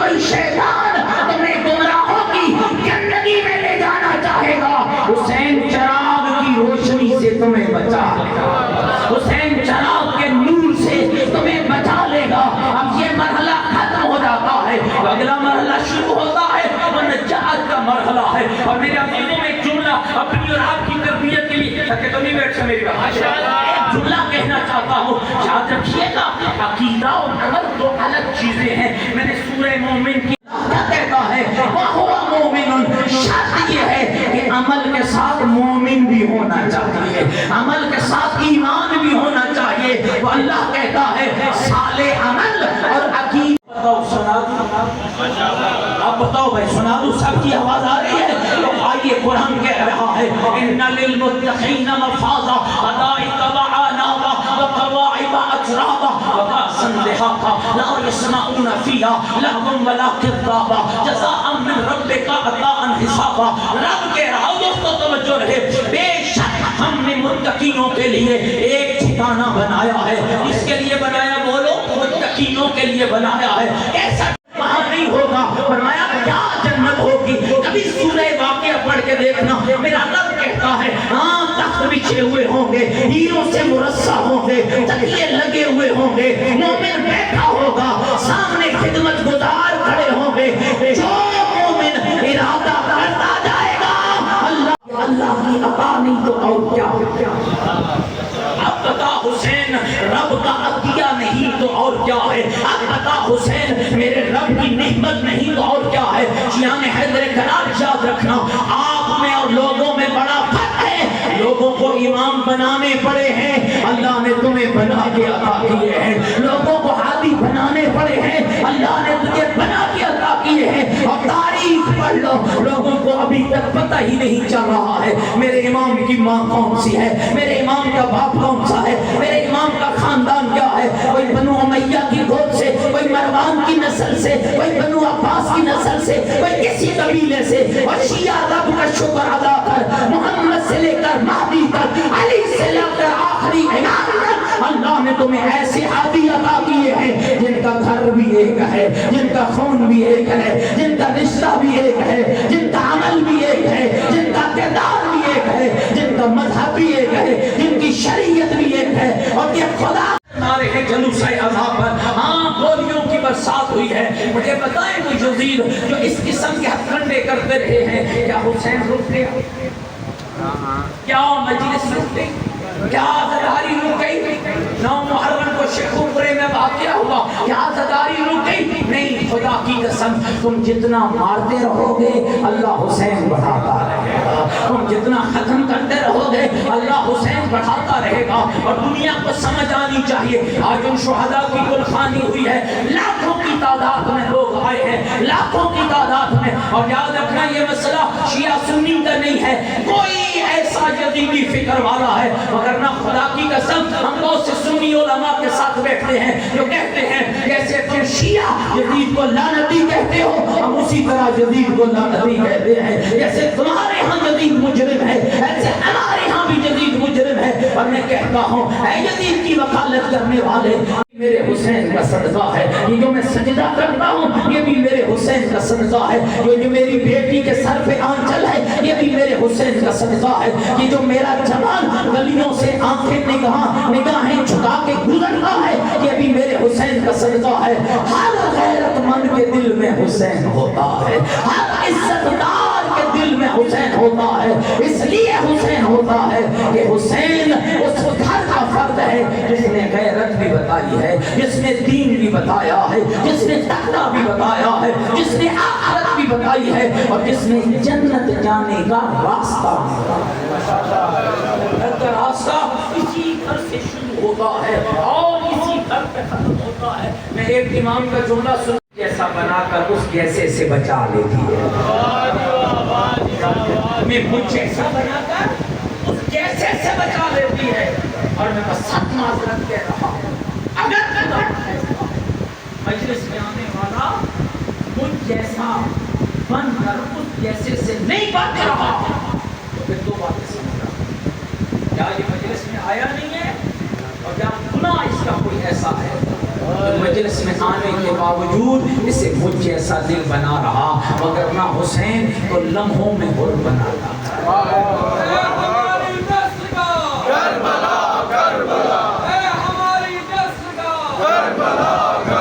کوئی شیطان تمہیں گمراہوں کی گندگی میں لے جانا چاہے گا، حسین چراغ کی روشنی سے تمہیں بچا لے گا، حسین چراغ کے نور سے تمہیں بچا لے گا۔ اب یہ مرحلہ ختم ہو جاتا ہے، اگلا مرحلہ شروع ہوتا ہے، وہ نجات کا مرحلہ ہے۔ اور میرے عزیزوں میں ایک جملہ اپنی اور آپ کی تربیت کے لیے کہ تو نہیں بیٹھ میری بات، ایک جملہ کہنا چاہتا ہوں، یاد رکھیے گا عقیدہ اور عمل دو الگ چیزیں ہیں۔ میں نے سورہ مومن کی کیا کہتا ہے، وَهُوَ مُؤْمِنٌ، شرط یہ ہے کہ عمل کے ساتھ مومن بھی ہونا چاہیے، عمل کے ساتھ ایمان بھی ہونا چاہیے۔ تو اللہ کہتا ہے صالح عمل اور عقیدہ۔ اب بتاؤ بھائی، سنا دو، سب کی آواز آ رہی ہے؟ تو آئیے، قرآن کہہ رہا ہے ان للمتقین مفازا حدائق وعنابا وکواعب اترابا وکأسا دہاقا لا یسمعون فیہا لغوا ولا کذابا جزاء من ربک عطاء حسابا۔ رب کہہ رہا، دوستو توجہ رہے، بے شک ہم نے متقینوں کے لیے ایک ٹھکانہ بنایا ہے۔ اس کے لیے بنایا، بولو، متقینوں کے لیے بنایا ہے۔ ایسا وہاں نہیں ہوگا، فرمایا کیا جنت ہوگی؟ کبھی سورہ واقعہ پڑھ کے دیکھنا، میرا رب کہتا ہے ہاں تخت بچھے ہوئے ہوں گے، ہیروں سے مرصع ہوں گے، تکیے لگے ہوئے ہوں گے، مومن بیٹھا ہوگا، سامنے خدمت گزار کھڑے ہوں گے، جو مومن ارادہ کرتا جائے گا اللہ کی عطا نہیں تو اور کیا۔ اب بتا حسین، رب کا عطیہ نہیں تو اور کیا ہے؟ اب بتا حسین، میرے رب کی نعمت نہیں تو اور کیا ہے؟ شیعان حیدر کرار یاد رکھنا، آپ میں اور لوگوں میں بڑا فرق ہے۔ لوگوں کو امام بنانے پڑے ہیں، اللہ نے تمہیں بنا کے عطا کیے ہیں۔ لوگوں کو ہادی بنانے پڑے ہیں، اللہ نے تجھے بنا کے عطا کیے ہیں۔ اور تاریخ پڑھ لو، لوگوں کو ابھی تک پتہ ہی نہیں چل رہا ہے میرے امام کی ماں کون سی ہے، میرے امام کا باپ کون سا ہے، میرے امام کا خاندان کیا ہے۔ کوئی بنو امیہ کی گود سے، کوئی مروان کی نسل سے، کوئی بنو عباس کی نسل سے، کوئی کسی قبیلے سے۔ اور شیعہ رب کا شکر ادا کر، محمد سے لے کر مہدی تک، علی سے لے کر آخری امام تک، اللہ نے تمہیں ایسے ہادی عطا کیے ہیں جن کا گھر بھی ایک ہے، جن کا خون بھی ایک ہے، جن کا رشتہ بھی ایک ہے، جن کا عمل بھی ایک ہے، جن کا کردار بھی ایک ہے، جن کا مذہب بھی ایک ہے، جن کی شریعت بھی ایک ہے۔ اور یہ خدا ہمارے ہیں جلوس عذاب پر، ہاں گولیوں کی برسات ہوئی ہے۔ مجھے بتائیں وہ یزید جو اس قسم کے ہتھ کنڈے کرتے رہے ہیں، کیا حسین رک گیا؟ کیا مجلس رک گئی؟ کیا عزاداری رک گئی؟ 9 محرم کو شیخو پورے میں واقعہ ہوا، کیا عزاداری رک گئی؟ نہیں، خدا کی قسم، تم جتنا مارتے رہو گے اللہ حسین بڑھاتا رہے گا، تم جتنا ختم کرتے رہو گے اللہ حسین بڑھاتا رہے گا۔ اور دنیا کو سمجھ آنی چاہیے، آج ان شہداء کی گلخانی ہوئی ہے، لاکھوں کی تعداد میں لوگ آئے ہیں، لاکھوں کی تعداد میں۔ اور یاد رکھنا یہ مسئلہ شیعہ سنی کا نہیں ہے، کوئی ایسا یزیدی فکر والا ہے، مگر نہ خدا کی قسم ہم بہت سے سنی علماء کے ساتھ بیٹھتے ہیں جو کہتے ہیں جیسے پھر شیعہ یزید کو لعنتی کہتے ہو، ہم اسی طرح یزید کو لعنتی کہتے ہیں۔ جیسے تمہارے ہاں یزید مجرم ہے، ایسے ہمارے ہاں بھی یزید مجرم ہے۔ اور میں کہتا ہوں اے یزید کی وکالت کرنے والے، میرے حسین کا صدقہ ہے، یہ جو میں سجدہ کرتا ہوں یہ بھی میرے حسین کا صدقہ ہے، یہ جو میری بیٹی کے سر پہ آنچل ہے یہ بھی میرے حسین کا صدقہ ہے، یہ جو میرا جوان گلیوں سے آنکھیں نگاہیں جھکا کے گزرتا ہے یہ بھی میرے حسین کا صدقہ ہے۔ ہر غیرت مند کے دل میں حسین ہوتا ہے، ہر عزت دار کے دل میں حسین ہوتا ہے، اس لیے حسین ہوتا ہے کہ حسین اس گھر کا فرد ہے جس نے غیرت بھی بتائی ہے، جس نے دین بھی بتایا ہے، جس نے تقویٰ بھی بتایا ہے، جس نے آخرت بھی بتائی ہے، اور جس نے جنت جانے کا راستہ راستہ اسی گھر سے شروع ہوتا ہے اور اسی گھر پہ ختم ہوتا ہے۔ میں ایک امام کا جملہ سن، جیسا بنا کر اس جیسے سے بچا لیتی ہے، میں مجھ جیسا بنا کر اس جیسے سے بچا لیتی ہے۔ اور میں بس سچ معذرت کہہ رہا ہوں، اگر مجلس میں آنے والا مجھ جیسا بن کر اس جیسے سے نہیں بچ رہا تو پھر 2 باتیں سمجھ رہا، یا یہ مجلس میں آیا نہیں ہے، اور یا گناہ اس کا کوئی ایسا ہے مجلس میں آنے کے باوجود اسے مجھ جیسا دل بنا رہا، مگر نہ حسین تو لمحوں میں غل بنا رہا۔ ہماری نسل کا کربلا کربلا، اے ہماری نسل کا کربلا کربلا۔